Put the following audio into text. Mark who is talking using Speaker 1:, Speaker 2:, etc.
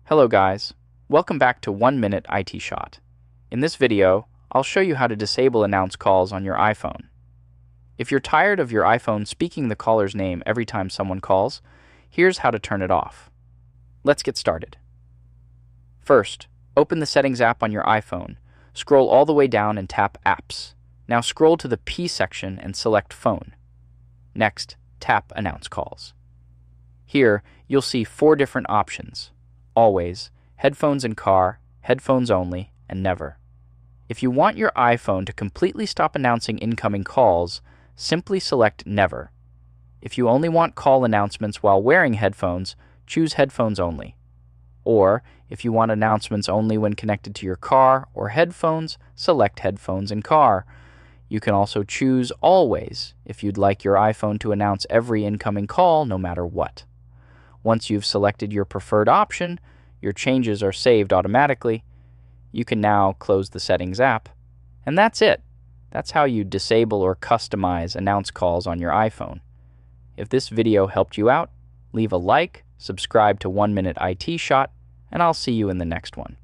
Speaker 1: Hello guys, welcome back to 1 Minute IT Shot. In this video, I'll show you how to disable announce calls on your iPhone. If you're tired of your iPhone speaking the caller's name every time someone calls, here's how to turn it off. Let's get started. First, open the Settings app on your iPhone, scroll all the way down and tap Apps. Now scroll to the P section and select Phone. Next, tap Announce Calls. Here, you'll see 4 different options: Always, Headphones in Car, Headphones Only, and Never. If you want your iPhone to completely stop announcing incoming calls, simply select Never. If you only want call announcements while wearing headphones, choose Headphones Only. Or, if you want announcements only when connected to your car or headphones, select Headphones in Car. You can also choose Always if you'd like your iPhone to announce every incoming call no matter what. Once you've selected your preferred option, your changes are saved automatically. You can now close the Settings app. And that's it. That's how you disable or customize announce calls on your iPhone. If this video helped you out, leave a like, subscribe to 1 Minute IT Shot, and I'll see you in the next one.